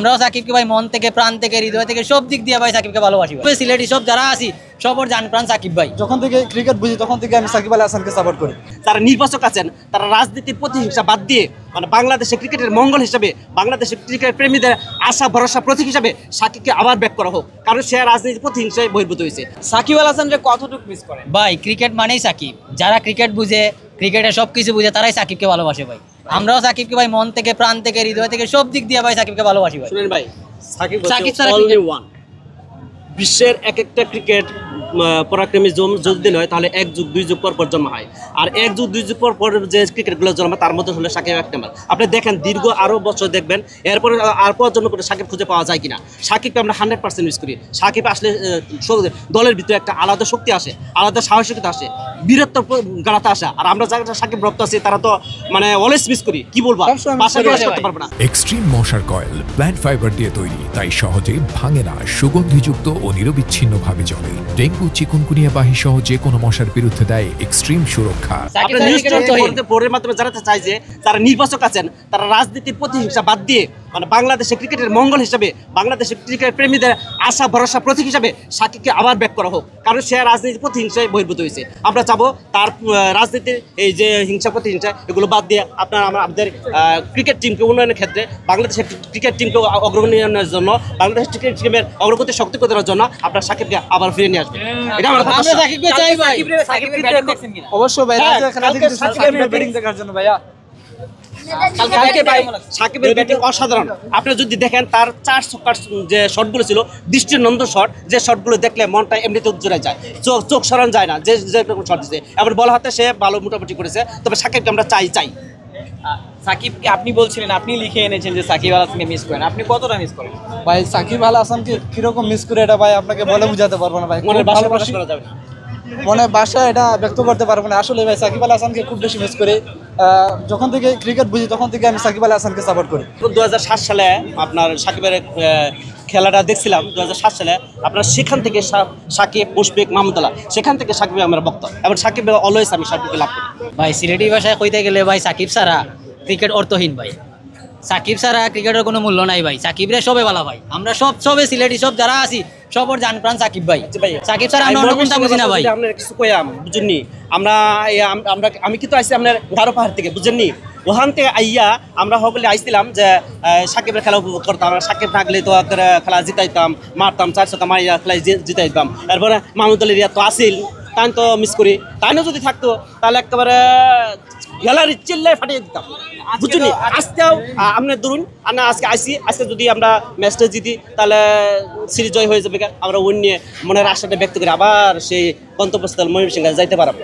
আমরাও সাকিবকে ভাই মন থেকে প্রাণ থেকে হৃদয় থেকে সব দিক দিয়ে ভাই সাকিবকে ভালোবাসি ভাই। সিলেটি সব যারা আছি সবর জান প্রাণ সাকিব ভাই। যখন থেকে ক্রিকেট বুঝি তখন থেকে আমি সাকিব আল হাসানকে সাপোর্ট করি। যারা নির্বাচক আছেন তারা রাজনীতির প্রতিহিংসা বাদ দিয়ে মানে বাংলাদেশের ক্রিকেটের মঙ্গল হিসাবে, বাংলাদেশের ক্রিকেট প্রেমীদের আশা ভরসা প্রতীক হিসাবে সাকিবকে আবার ব্যাক করা হোক, কারণ সে রাজনীতির প্রতিহিংসায় বহির্ভূত হয়েছে। সাকিব আল হাসানকে কতটুকু মিস করেন ভাই? ক্রিকেট মানেই সাকিব, যারা ক্রিকেট বুঝে, ক্রিকেটের সব কিছু বুঝে তারাই সাকিবকে ভালোবাসে ভাই। আমরাও সাকিবকে ভাই মন থেকে প্রাণ থেকে হৃদয় থেকে সব দিক দিয়ে ভাই সাকিবকে ভালোবাসি ভাই। শুনেন ভাই, সাকিব সাকিব ছাড়া only one। বিশ্বের এক একটা ক্রিকেট পরাক্রমী যদি নয় তাহলে এক যুগ দুই যুগ পর জন্ম হয়, আর এক যুগ দুই যুগ পর যে ক্রিকেটগুলো জন্ম তার মধ্যে হলো সাকিব এক নাম্বার। আপনি দেখেন দীর্ঘ আরও বছর দেখবেন এরপরে আর পর জন্য করে সাকিব খুঁজে পাওয়া যায় কিনা। সাকিবকে আমরা 100% মিস করি। সাকিব আসলে দলের ভিতরে একটা আলাদা শক্তি আসে, আলাদা সাহসিকতা আসে, বীরত্ব গাড়াতে আসে। আর আমরা যারা সাকিব ভক্ত আছি তারা তো মানে অলওয়েজ মিস করি, কি বলবো, বাসা করতে পারবো না। এক্সট্রিম মশার কয়েল প্ল্যান্ট ফাইবার দিয়ে তৈরি, তাই সহজে ভাঙে না, সুগন্ধিযুক্ত ও নিরবিচ্ছিন্নভাবে জ্বলে। ডেঙ্গু, চিকুনগুনিয়া বাহি সহ যে কোনো মশার বিরুদ্ধে দেয় এক্সট্রিম সুরক্ষা। বোর্ডের মাধ্যমে জানাতে চাই যে যারা নির্বাচক আছেন তারা রাজনীতির প্রতিহিংসা বাদ দিয়ে মানে বাংলাদেশের ক্রিকেটের মঙ্গল হিসাবে, বাংলাদেশের ক্রিকেট প্রেমীদের আশা ভরসা প্রতীক হিসাবে সাকিবকে আবার ব্যাক করা হোক, কারণ সে রাজনীতির প্রতিহিংসায় বহির্ভূত হয়েছে। আমরা চাবো তার রাজনীতির এই যে হিংসা প্রতিহিংসা এগুলো বাদ দিয়ে আপনার আমাদের ক্রিকেট টিমকে উন্নয়নের ক্ষেত্রে, বাংলাদেশের ক্রিকেট টিমকে অগ্রগণের জন্য, বাংলাদেশের ক্রিকেট টিমের অগ্রগতি শক্তি করার জন্য আপনার সাকিবকে আবার ফিরে নিয়ে আসবে। এটা আমরা সাকিবকে চাই ভাই। অবশ্যই ভাই, সাকিবের ব্যাটিং দেখার জন্য ভাইয়া। সাকিবের ব্যাটিং অসাধারণ। আপনি যদি দেখেন তার 4 ছক্কার যে শটগুলো ছিল দৃষ্টিনন্দন শট, যে শটগুলো দেখলে মনটা এমনিতে উজ্জ্বলে যায়, চোখ সরান যায় না, যে শট দিচ্ছে। এবার বল হাতে সে ভালো মোটামুটি করেছে, তবে সাকিবকে আমরা চাই। সাকিবকে আপনি বলছিলেন, আপনি লিখে এনেছেন যে সাকিব আল হাসানকে মিস করেন, আপনি কতটা মিস করেন ভাই? সাকিব আল হাসানকে কিরকম মিস করে এটা ভাই আপনাকে বলে বুঝাতে পারবো না ভাই। মনের ভালোবাসা করা যাবে না, মনে বাসা এটা ব্যক্ত করতে পারবো না। আসলে ভাই সাকিব আল হাসানকে খুব বেশি মিস করে। যখন থেকে ক্রিকেট বুঝি তখন থেকে আমি সাকিব আল হাসানকে সাপোর্ট করি। 2007 সালে আপনার সাকিবের খেলাটা দেখছিলাম 2007 সালে। আপনার সেখান থেকে সাকিব, মুশফিক, মাহমুদুল্লাহ, সেখান থেকে সাকিব আমার ভক্ত, এবং সাকিব অলওয়েজ আমি সাকিবকে লাভ করি ভাই। সিলেটি ভাষায় কইতে গেলে ভাই সাকিব ছাড়া ক্রিকেট অর্থহীন ভাই। সাকিব ছাড়া ক্রিকেটের কোনো মূল্য নাই ভাই। সাকিবরে সবে ভালো ভাই, আমরা সবে সিলেটি সব যারা আছি সবর জান প্রাণ সাকিব ভাই। সাকিব ছাড়া আমরা অন্য কোনটা বুঝি না ভাই। আমরা কিছু কইয়াম বুঝেননি, আমি কিন্তু আইছি আপনার গারো পাহাড় থেকে, বুঝেননি। ওখান থেকে আইয়া আমরা সকলে আইছিলাম যে সাকিবের খেলা উপভোগ করতাম। আমরা সাকিব থাকলে তো খেলা জিতাইতাম, মারতাম, 4 ছক্কা মারিয়া খেলায় জিতাইতাম। এরপরে মাহমুদুল্লাহ রিয়া তো আসিল, তাই তো মিস করি। তাইও যদি থাকতো তাহলে একেবারে গ্যালারি চিল্লায় ফাটিয়ে দিতাম, বুঝুনি। আজকেও আপনার ধরুন আমরা আজকে আজকে যদি আমরা ম্যাচটা জিতি তাহলে সিরিজ জয় হয়ে যাবে। আমরা ওই নিয়ে মনের আশাটা ব্যক্ত করে আবার সেই গন্তব্যস্থল ময়মনসিংহে যাইতে পারবো।